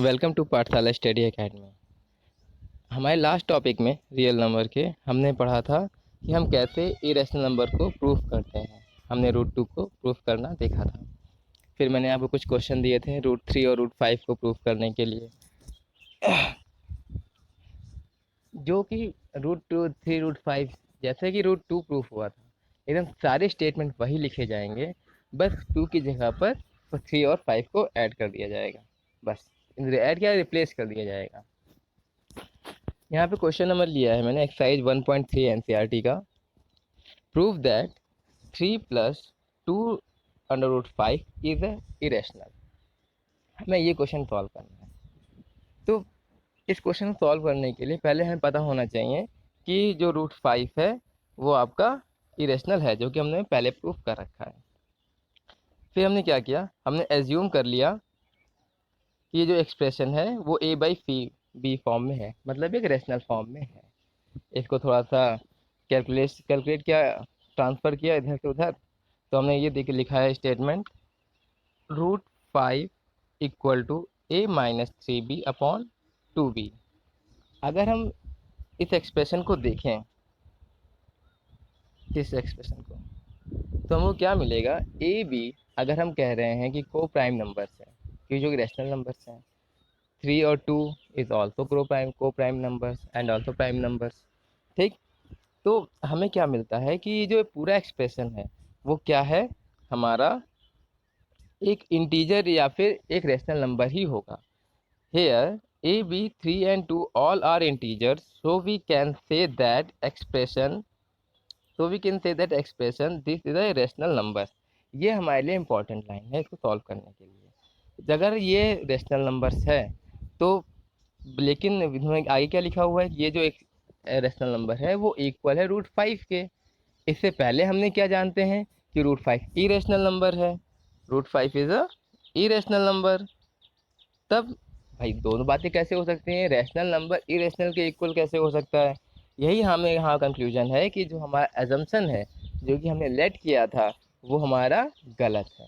Welcome to पाठशाला study academy. हमारे last topic में रियल नंबर के हमने पढ़ा था कि हम कैसे इरेशनल नंबर को प्रूफ करते हैं। हमने रूट 2 को प्रूफ करना देखा था। फिर मैंने आपको कुछ क्वेश्चन दिए थे रूट 3 और रूट 5 को प्रूफ करने के लिए, जो कि रूट 2, 3, रूट 5 जैसे कि रूट 2 प्रूफ हुआ था, एकदम सारे स्टेटमेंट वही लिखे जाएंगे, बस 2 की जगह पर 3 और 5 को ऐड कर दिया जाएगा। बस ऐड क्या, रिप्लेस कर दिया जाएगा। यहाँ पे क्वेश्चन नंबर लिया है मैंने एक्सरसाइज 1.3 एनसीईआरटी का। Prove that 3 plus 2 under root 5 is irrational. हमें ये क्वेश्चन सॉल्व करना है। तो इस क्वेश्चन को सॉल्व करने के लिए पहले हमें पता होना चाहिए कि जो रूट 5 है वो आपका इरेशनल है, जो कि हमने पहले प्रूफ कर रखा है। फिर हमने क्या किया, हमने एज्यूम कर लिया कि ये जो एक्सप्रेशन है वो a बाई बी फॉर्म में है, मतलब एक रेशनल फॉर्म में है। इसको थोड़ा सा कैलकुलेट किया, ट्रांसफ़र किया इधर से उधर, तो हमने ये देख लिखा है statement root 5 equal to a minus 3b upon 2b। अगर हम इस एक्सप्रेशन को देखें, इस एक्सप्रेशन को, तो हमको क्या मिलेगा, ए बी अगर हम कह रहे हैं कि को प्राइम नंबर्स हैं, कि जो कि रैशनल नंबर्स हैं, 3 और 2 इज ऑल्सो को prime numbers and also prime numbers. ठीक, तो हमें क्या मिलता है कि जो पूरा एक्सप्रेशन है वो क्या है, हमारा एक इंटीजर या फिर एक रेशनल नंबर ही होगा। Here A B 3 and 2 all are integers, so we can say that expression this is a rational number. ये हमारे लिए इंपॉर्टेंट लाइन है इसको सॉल्व करने के लिए। अगर ये रेशनल नंबर्स है तो, लेकिन इसमें आगे क्या लिखा हुआ है, ये जो एक रेशनल नंबर है वो इक्वल है रूट 5 के। इससे पहले हमने क्या जानते हैं कि रूट 5 इरेशनल नंबर है, root 5 is a irrational number. तब भाई दोनों बातें कैसे हो सकती हैं, रैशनल नंबर इरेशनल के इक्वल कैसे हो सकता है। यही हमें यहाँ कंक्लूजन है कि जो हमारा एजम्पशन है, जो कि हमने लेट किया था, वो हमारा गलत है।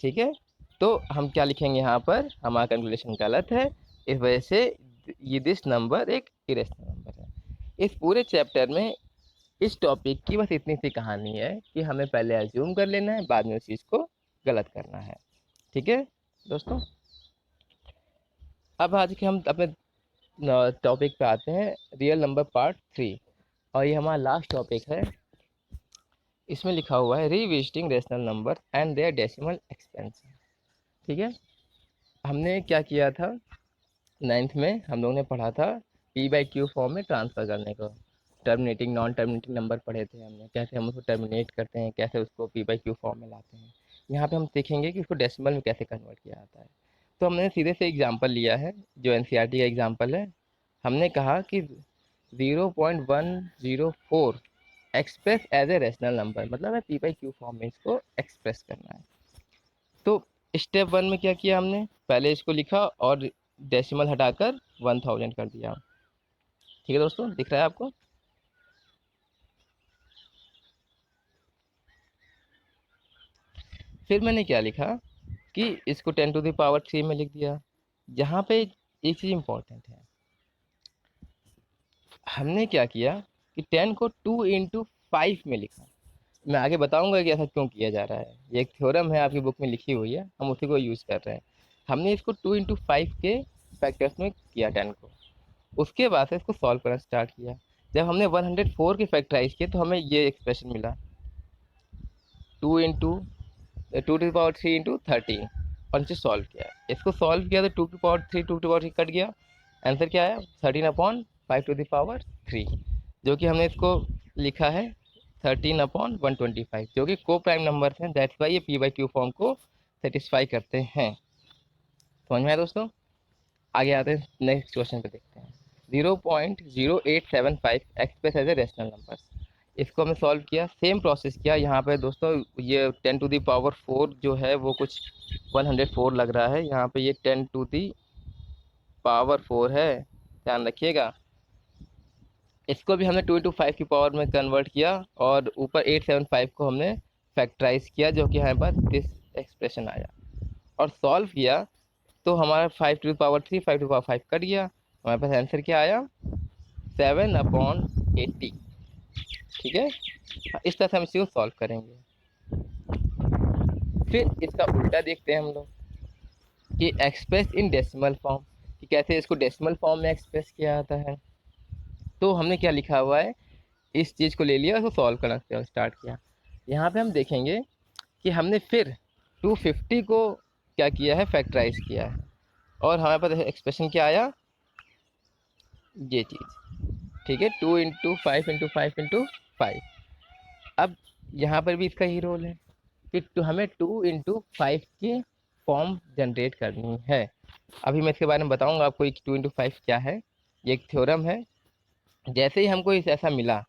ठीक है, तो हम क्या लिखेंगे यहाँ पर, हमारा कैलकुलेशन गलत है, इस वजह से ये दिस नंबर एक इरेशनल नंबर है। इस पूरे चैप्टर में इस टॉपिक की बस इतनी सी कहानी है कि हमें पहले एज्यूम कर लेना है, बाद में उस चीज़ को गलत करना है। ठीक है दोस्तों, अब आज के हम अपने टॉपिक पे आते हैं, रियल नंबर पार्ट 3, और ये हमारा लास्ट टॉपिक है। इसमें लिखा हुआ है revisiting rational number and their decimal expansion. ठीक है, हमने क्या किया था, 9th में हम लोगों ने पढ़ा था पी बाई क्यू फॉर्म में ट्रांसफ़र करने को। टर्मिनेटिंग नॉन टर्मिनेटिंग नंबर पढ़े थे हमने, कैसे हम उसको टर्मिनेट करते हैं, कैसे उसको पी बाई क्यू फॉर्म में लाते हैं। यहाँ पे हम सीखेंगे कि उसको डेसिमल में कैसे कन्वर्ट किया जाता है। तो हमने सीधे से एग्जांपल लिया है जो एनसीईआरटी का एग्जांपल है। हमने कहा कि 0.104 express as a rational number, मतलब है पी बाई क्यू फॉर्म में इसको एक्सप्रेस करना है। तो स्टेप 1 में क्या किया हमने, पहले इसको लिखा और डेसिमल हटाकर 1000 कर दिया। ठीक है दोस्तों, दिख रहा है आपको। फिर मैंने क्या लिखा कि इसको 10 टू द पावर 3 में लिख दिया। यहाँ पे एक चीज़ इम्पोर्टेंट है, हमने क्या किया कि 10 को 2 इंटू 5 में लिखा। मैं आगे बताऊंगा कि ऐसा क्यों किया जा रहा है, ये एक थ्योरम है आपकी बुक में लिखी हुई है, हम उसी को यूज़ कर रहे हैं। हमने इसको 2 इंटू 5 के फैक्टर्स में किया 10 को, उसके बाद से इसको सॉल्व करना स्टार्ट किया। जब हमने 104 के फैक्टराइज किए तो हमें ये एक्सप्रेशन मिला, 2 टू पावर 3 इंटू 13, और इसे सॉल्व किया। इसको सॉल्व किया तो 2 to power 3 2 to power 3 cut गया, आंसर क्या आया 13 अपॉन 5 टू द पावर 3, जो कि हमने इसको लिखा है 13 अपॉन 125, जो कि को प्राइम नंबर हैं, दैट्स वाई ये पी बाई क्यू फॉर्म को सेटिस्फाई करते हैं। समझ में आया दोस्तों, आगे आते हैं नेक्स्ट क्वेश्चन पे देखते हैं। 0.0875 express as a rational number, इसको हमने सॉल्व किया, सेम प्रोसेस किया। यहाँ पे दोस्तों ये 10 टू द पावर 4 जो है वो कुछ 104 लग रहा है, यहाँ पे ये 10 टू द पावर 4 है, ध्यान रखिएगा। इसको भी हमने 2 इंटू 5 की पावर में कन्वर्ट किया और ऊपर 875 को हमने फैक्टराइज किया, जो कि हमारे पास दिस एक्सप्रेशन आया, और सॉल्व किया तो हमारा 5 to the power 3 5 to the power 5 cut गया, हमारे पास आंसर क्या आया 7/80। ठीक है, इस तरह से हम इसी को सॉल्व करेंगे। फिर इसका उल्टा देखते हैं हम लोग कि एक्सप्रेस इन डेसिमल फॉर्म, कि कैसे इसको डेसिमल फॉर्म में एक्सप्रेस किया जाता है। तो हमने क्या लिखा हुआ है, इस चीज़ को ले लिया, उसको सॉल्व करना स्टार्ट किया। यहाँ पे हम देखेंगे कि हमने फिर 250 को क्या किया है, फैक्टराइज किया है, और हमारे पास एक्सप्रेशन क्या आया, ये चीज़। ठीक है, 2 × 5 × 5 × 5। अब यहाँ पर भी इसका ही रोल है कि हमें 2 × 5 की फॉर्म जनरेट करनी है। अभी मैं इसके बारे में बताऊंगा आपको 2 × 5 क्या है। ये एक थ्योरम है। जैसे ही हमको इस ऐसा मिला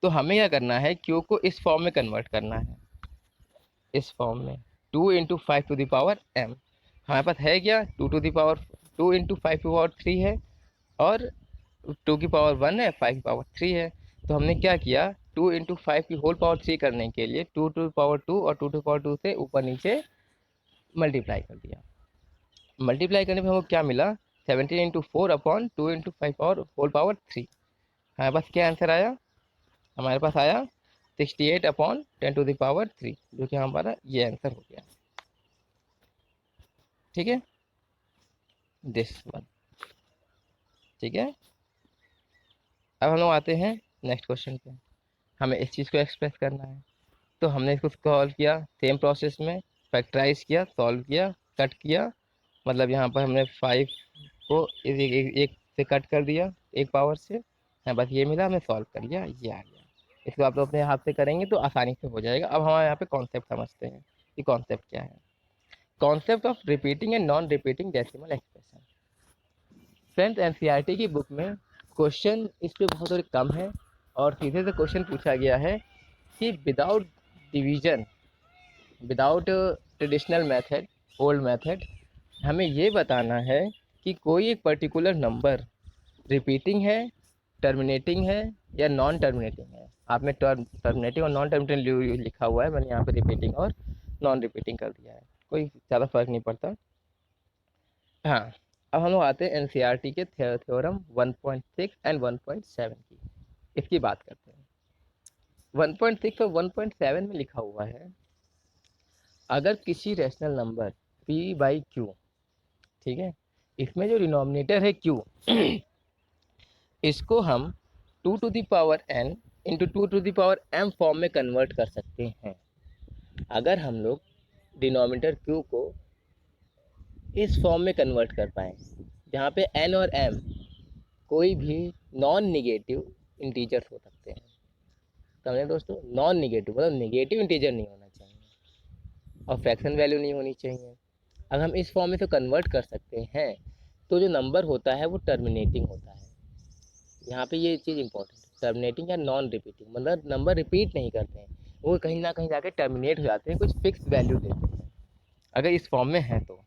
तो हमें क्या करना है, क्यू को इस फॉर्म में कन्वर्ट करना है, इस फॉर्म में 2 × 5 टू द पावर m। हमारे पास है क्या, 2 × 5 टू द पावर 3 है, और 2 की पावर 1 है, 5 की पावर 3 है। तो हमने क्या किया, 2 × 5 की होल पावर 3 करने के लिए 2 टू द पावर 2 और 2 टू द पावर 2 से ऊपर नीचे मल्टीप्लाई कर दिया। मल्टीप्लाई करने पर हमको क्या मिला, 17 × 4/2 × 5 और होल पावर 3। हमारे पास क्या आंसर आया, हमारे पास आया 68/10⁻3, जो कि हमारा ये आंसर हो गया। ठीक है, दिस वन। ठीक है, अब हम लोग आते हैं नेक्स्ट क्वेश्चन पे। हमें इस चीज़ को एक्सप्रेस करना है, तो हमने इसको सॉल्व किया सेम प्रोसेस में, फैक्टराइज किया, सॉल्व किया, कट किया। मतलब यहाँ पर हमने 5 को एक से कट कर दिया, एक पावर से, बस ये मिला, हमने सॉल्व कर लिया, ये आ गया। इसको आप लोग अपने हाथ से करेंगे तो आसानी से हो जाएगा। अब हमारे यहाँ पे कॉन्सेप्ट समझते हैं कि कॉन्सेप्ट क्या है। Concept of repeating and non repeating decimal expression. Friends, NCERT की बुक में क्वेश्चन इस पे बहुत थोड़े कम है, और सीधे से क्वेश्चन पूछा गया है कि without division, without traditional method, old method, हमें ये बताना है कि कोई एक पर्टिकुलर नंबर रिपीटिंग है, टर्मिनेटिंग है, या नॉन टर्मिनेटिंग है। आपने टर्मिनेटिंग और नॉन टर्मिनेटिंग लिखा हुआ है, मैंने यहाँ पे रिपीटिंग और नॉन रिपीटिंग कर दिया है, कोई ज़्यादा फर्क नहीं पड़ता। हाँ, अब हम लोग आते हैं एनसीईआरटी के थ्योरम 1.6 एंड 1.7 की, इसकी बात करते हैं। 1.6 और 1.7 में लिखा हुआ है, अगर किसी रेशनल नंबर p/q, ठीक है, इसमें जो डिनोमिनेटर है q, इसको हम 2n इंटू 2m फॉर्म में कन्वर्ट कर सकते हैं। अगर हम लोग डिनोमिनेटर q को इस फॉर्म में कन्वर्ट कर पाए, जहाँ पे n और m कोई भी नॉन निगेटिव इंटीजर्स हो सकते हैं। समझे दोस्तों, नॉन निगेटिव मतलब निगेटिव इंटीजर नहीं होना चाहिए और फ्रैक्शन वैल्यू नहीं होनी चाहिए। अगर हम इस फॉर्म में तो कन्वर्ट कर सकते हैं, तो जो नंबर होता है वो टर्मिनेटिंग होता है। यहाँ पे ये चीज़ इंपॉर्टेंट है, टर्मिनेटिंग या नॉन रिपीटिंग, मतलब नंबर रिपीट नहीं करते हैं, वो कहीं ना कहीं जाके टर्मिनेट हो जाते हैं, कुछ फिक्स वैल्यू देते हैं अगर इस फॉर्म में है तो।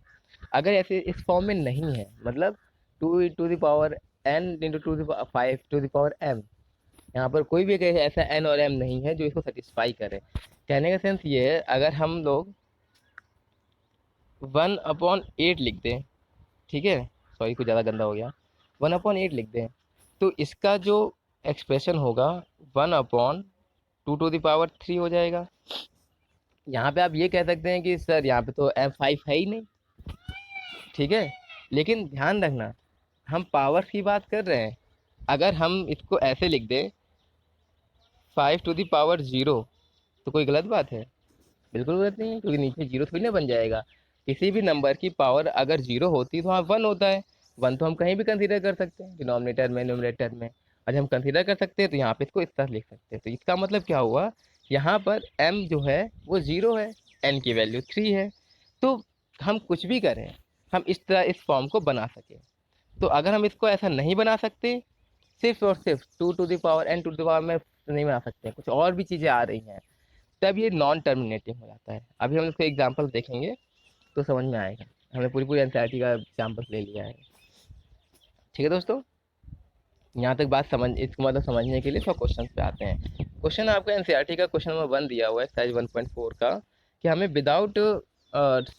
अगर ऐसे इस फॉर्म में नहीं है, मतलब 2 to the power n into 2 to the 5 to the power m, यहाँ पर कोई भी ऐसा n और m नहीं है जो इसको सेटिस्फाई करे। कहने का सेंस ये है, अगर हम लोग 1/8 लिख दें, ठीक है, सॉरी कुछ ज़्यादा गंदा हो गया, 1/8 लिख दें, तो इसका जो एक्सप्रेशन होगा 1/2 टू द पावर 3 हो जाएगा। यहाँ पे आप ये कह सकते हैं कि सर यहाँ पे तो m5 है ही नहीं, ठीक है, लेकिन ध्यान रखना हम पावर की बात कर रहे हैं। अगर हम इसको ऐसे लिख दें 5 टू द पावर 0, तो कोई गलत बात है? बिल्कुल गलत नहीं है, क्योंकि नीचे जीरो थोड़ी ना बन जाएगा। किसी भी नंबर की पावर अगर 0 होती तो वहाँ 1 होता है। 1 तो हम कहीं भी कंसीडर कर सकते हैं, डिनोमिनेटर में, न्यूमरेटर में। और जब हम कंसीडर कर सकते हैं तो यहाँ पे इसको इस तरह लिख सकते हैं। तो इसका मतलब क्या हुआ, यहाँ पर m जो है वो 0 है, n की वैल्यू 3 है। तो हम कुछ भी करें, हम इस तरह इस फॉर्म को बना सकें। तो अगर हम इसको ऐसा नहीं बना सकते, सिर्फ और सिर्फ 2 to the power n to the power में नहीं बना सकते, कुछ और भी चीज़ें आ रही हैं, तब ये नॉन टर्मिनेटिंग हो जाता है। अभी हम इसको एग्जांपल देखेंगे तो समझ में आएगा। हमने पूरी पूरी एनसीईआरटी का एग्जांपल ले लिया है। ठीक है दोस्तों, यहाँ तक बात समझ, इसको मतलब समझने के लिए थोड़ा क्वेश्चन पे आते हैं। क्वेश्चन आपका एनसीईआरटी का क्वेश्चन नंबर 1 दिया हुआ है, एक्सरसाइज 1.4 का, कि हमें विदाउट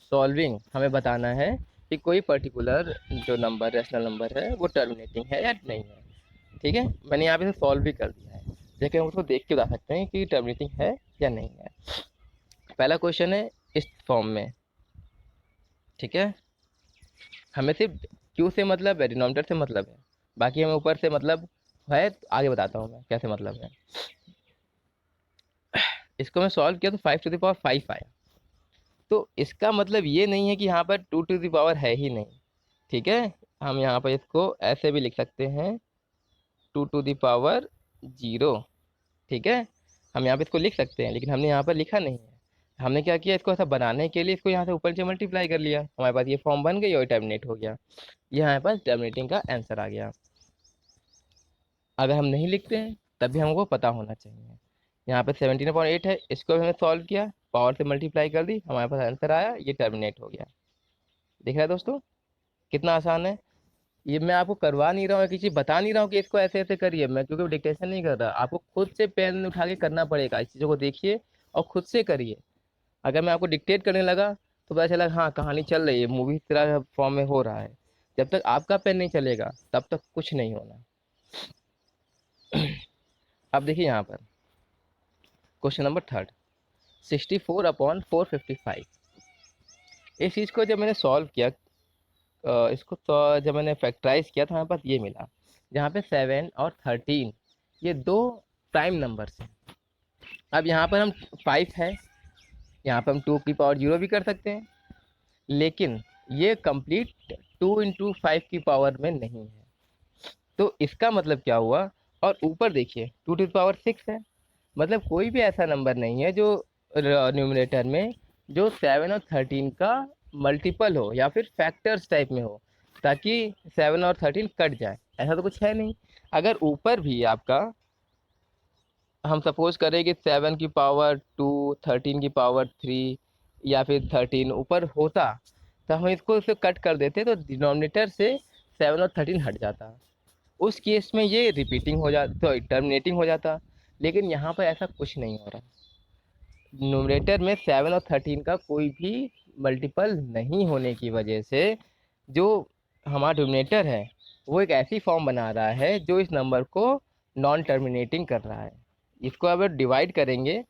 सॉल्विंग हमें बताना है कि कोई पर्टिकुलर जो नंबर रैशनल नंबर है वो टर्मिनेटिंग है या नहीं है। ठीक है, मैंने यहाँ पे इसे सॉल्व भी कर दिया है, लेकिन हम उसको देख के बता सकते हैं कि टर्मिनेटिंग है या नहीं है। पहला क्वेश्चन है इस फॉर्म में। ठीक है, हमें सिर्फ क्यू से मतलब है, डिनोमिनेटर से मतलब है, बाकी हमें ऊपर से मतलब है, आगे बताता हूँ मैं कैसे मतलब है। इसको मैं सॉल्व किया तो 5 टू द पावर 5 आया। तो इसका मतलब ये नहीं है कि यहाँ पर 2 टू द पावर है ही नहीं। ठीक है, हम यहाँ पर इसको ऐसे भी लिख सकते हैं 2 टू द पावर 0। ठीक है, हम यहाँ पे इसको लिख सकते हैं, लेकिन हमने यहाँ पर लिखा नहीं है। हमने क्या किया, इसको ऐसा बनाने के लिए इसको यहाँ से ऊपर से मल्टीप्लाई कर लिया, हमारे पास ये फॉर्म बन गई और टर्मिनेट हो गया। ये हमारे पास टर्मिनेटिंग का आंसर आ गया। अगर हम नहीं लिखते हैं तब भी हमको पता होना चाहिए। यहाँ पे 17/8 है, इसको भी हमने सॉल्व किया, पावर से मल्टीप्लाई कर दी, हमारे पास आंसर आया, ये टर्मिनेट हो गया। दिख रहा है दोस्तों कितना आसान है। ये मैं आपको करवा नहीं रहा हूँ, किसी बता नहीं रहा हूँ कि इसको ऐसे ऐसे करिए, मैं क्योंकि डिक्टेशन नहीं कर रहा, आपको खुद से पेन उठा के करना पड़ेगा, इस चीज़ों को देखिए और खुद से करिए। अगर मैं आपको डिक्टेट करने लगा तो पता चला हाँ कहानी चल रही है, मूवी तरह फॉर्म में हो रहा है। जब तक आपका पेन नहीं चलेगा तब तक कुछ नहीं होना। अब देखिए यहाँ पर क्वेश्चन नंबर 3, 64/455। इस चीज़ को जब मैंने सॉल्व किया, इसको तो जब मैंने फैक्टराइज किया तो हमारे पास ये मिला, जहाँ पे 7 और 13 ये दो प्राइम नंबर्स हैं। अब यहाँ पर हम 5 है, यहाँ पर हम 2 की पावर 0 भी कर सकते हैं, लेकिन ये कंप्लीट 2 × 5 की पावर में नहीं है। तो इसका मतलब क्या हुआ, और ऊपर देखिए 2 टू द पावर 6 है, मतलब कोई भी ऐसा नंबर नहीं है जो न्यूमरेटर में जो 7 और 13 का मल्टीपल हो या फिर फैक्टर्स टाइप में हो, ताकि 7 और 13 कट जाए, ऐसा तो कुछ है नहीं। अगर ऊपर भी आपका हम सपोज करें कि 7 की पावर 2, 13 की पावर 3 या फिर 13 ऊपर होता, तो हम इसको इसे कट कर देते तो डिनोमिनेटर से 7 और 13 हट जाता। उस केस में ये रिपीटिंग हो जाता, सॉरी टर्मिनेटिंग हो जाता। लेकिन यहाँ पर ऐसा कुछ नहीं हो रहा, न्यूमरेटर में 7 और 13 का कोई भी मल्टीपल नहीं होने की वजह से जो हमारा डिनोमिनेटर है वो एक ऐसी फॉर्म बना रहा है जो इस नंबर को नॉन टर्मिनेटिंग कर रहा है। इसको अगर डिवाइड करेंगे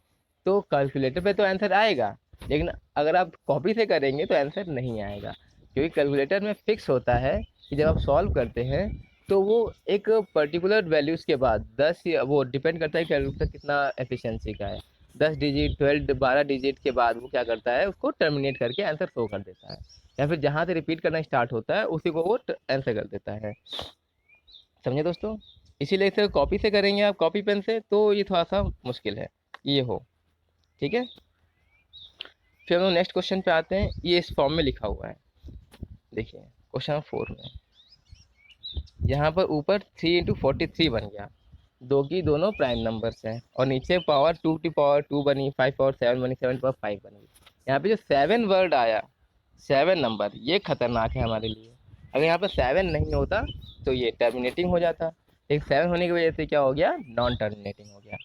तो कैलकुलेटर पे तो आंसर आएगा, लेकिन अगर आप कॉपी से करेंगे तो आंसर नहीं आएगा, क्योंकि कैलकुलेटर में फिक्स होता है कि जब आप सॉल्व करते हैं तो वो एक पर्टिकुलर वैल्यूज़ के बाद 10 या वो डिपेंड करता है कैलकुलेटर कितना एफिशिएंसी का है, 10 डिजिट 12 डिजिट के बाद वो क्या करता है, उसको टर्मिनेट करके आंसर शो कर देता है, या फिर जहाँ से रिपीट करना स्टार्ट होता है उसी को वो आंसर कर देता है। समझे दोस्तों, इसीलिए इसे कॉपी से करेंगे आप, कॉपी पेन से, तो ये थोड़ा सा मुश्किल है ये हो। ठीक है, फिर हम लोग नेक्स्ट क्वेश्चन पे आते हैं। ये इस फॉर्म में लिखा हुआ है, देखिए क्वेश्चन नंबर 4 में यहाँ पर ऊपर 3 × 43 बन गया, दो की दोनों प्राइम नंबर्स हैं, और नीचे पावर 2 की पावर 2 बनी, 5 और 7 बनी, 7 की पावर 5 बन गई। यहाँ पे जो 7 वर्ड आया, 7 नंबर, ये खतरनाक है हमारे लिए। अगर यहाँ पर 7 नहीं होता तो ये टर्मिनेटिंग हो जाता, लेकिन 7 होने की वजह से क्या हो गया, नॉन टर्मिनेटिंग हो गया।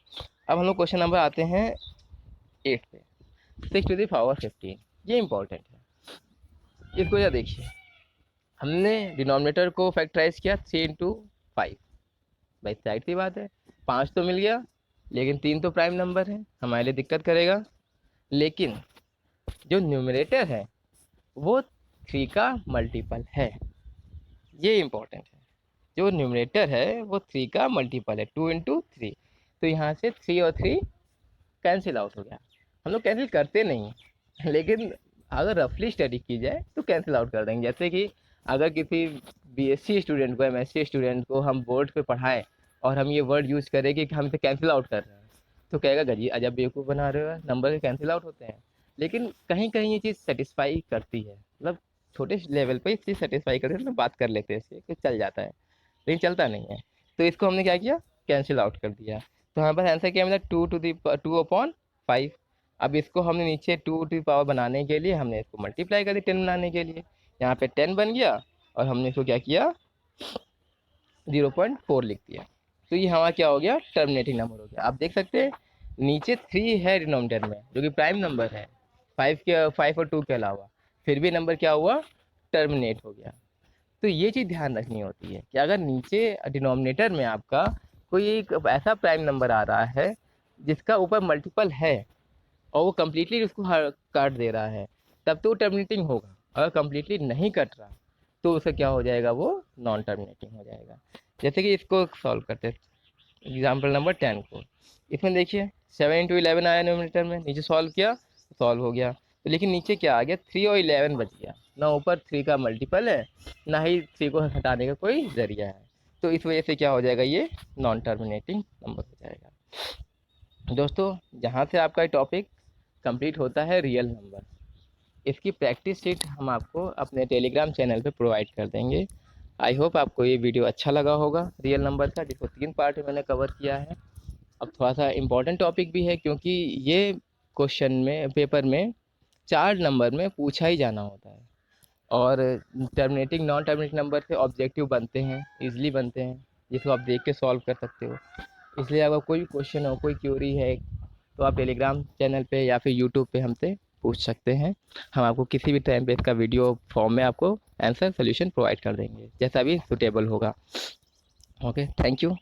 अब हम लोग क्वेश्चन नंबर आते हैं 8 पे, 6 टू द पावर 15। ये इंपॉर्टेंट है, इसको या देखिए, हमने डिनोमिनेटर को फैक्टराइज किया 3 × 5, भाई साइड सी बात है, 5 तो मिल गया, लेकिन 3 तो प्राइम नंबर है, हमारे लिए दिक्कत करेगा। लेकिन जो न्यूमरेटर है वो 3 का मल्टीपल है, ये इंपॉर्टेंट है। जो न्यूमरेटर है वो 3 का मल्टीपल है, 2 × 3। तो यहाँ से 3 और 3 कैंसिल आउट हो गया। हम लोग कैंसिल करते नहीं हैं, लेकिन अगर रफली स्टडी की जाए तो कैंसिल आउट कर देंगे। जैसे कि अगर किसी बीएससी स्टूडेंट को, एमएससी स्टूडेंट को हम बोर्ड पे पढ़ाएं और हम ये वर्ड यूज़ करें कि हम इसे कैंसिल आउट कर रहे हैं, तो कहेगा गजी अजब बेवकूफ़ बना रहे हो, नंबर कैंसिल आउट होते हैं। लेकिन कहीं कहीं ये चीज़ सेटिस्फाई करती है, मतलब छोटे लेवल पे इस चीज़ सेटिस्फाई करती है, तो बात कर लेते हैं इससे कि चल जाता है, लेकिन चलता नहीं है। तो इसको हमने क्या किया, कैंसिल आउट कर दिया। तो हमारे पास आंसर क्या मिला, 2 अपॉन 5। अब इसको हमने नीचे 2 की पावर बनाने के लिए हमने इसको मल्टीप्लाई कर दिया 10 बनाने के लिए, यहाँ पे 10 बन गया, और हमने इसको क्या किया, 0.4 लिख दिया। तो ये हमारा क्या हो गया, टर्मिनेटिंग नंबर हो गया। आप देख सकते हैं नीचे 3 है डिनोमिनेटर में, जो कि प्राइम नंबर है, 5 और 2 के अलावा, फिर भी नंबर क्या हुआ, टर्मिनेट हो गया। तो ये चीज़ ध्यान रखनी होती है कि अगर नीचे डिनोमिनेटर में आपका कोई एक ऐसा प्राइम नंबर आ रहा है जिसका ऊपर मल्टीपल है और वो कम्प्लीटली उसको काट दे रहा है, तब तो वो टर्मिनेटिंग होगा। अगर कम्प्लीटली नहीं कट रहा तो उसे क्या हो जाएगा, वो नॉन टर्मिनेटिंग हो जाएगा। जैसे कि इसको सॉल्व करते हैं, एग्जाम्पल नंबर 10 को। इसमें देखिए 7 × 11 आया डिनोमिनेटर में, नीचे सॉल्व किया सॉल्व हो गया। तो लेकिन नीचे क्या आ गया, 3 और 11 बच गया। ना ऊपर 3 का मल्टीपल है, ना ही 3 को हटाने का कोई जरिया है। तो इस वजह से क्या हो जाएगा, ये नॉन टर्मिनेटिंग नंबर हो जाएगा। दोस्तों, जहाँ से आपका टॉपिक कंप्लीट होता है रियल नंबर, इसकी प्रैक्टिस शीट हम आपको अपने टेलीग्राम चैनल पे प्रोवाइड कर देंगे। आई होप आपको ये वीडियो अच्छा लगा होगा रियल नंबर का, जिसको 3 पार्ट में मैंने कवर किया है। अब थोड़ा सा इम्पोर्टेंट टॉपिक भी है, क्योंकि ये क्वेश्चन में पेपर में 4 नंबर में पूछा ही जाना होता है। और टर्मिनेटिंग नॉन टर्मिनेटिंग नंबर से ऑब्जेक्टिव बनते हैं, ईजिली बनते हैं, जिसको आप देख के सॉल्व कर सकते हो। इसलिए अगर कोई भी क्वेश्चन हो, कोई क्यूरी है, तो आप टेलीग्राम चैनल पे या फिर यूट्यूब पे हमसे पूछ सकते हैं। हम आपको किसी भी टाइम पे इसका वीडियो फॉर्म में आपको आंसर सोल्यूशन प्रोवाइड कर देंगे, जैसा भी सुटेबल होगा। Okay, thank you.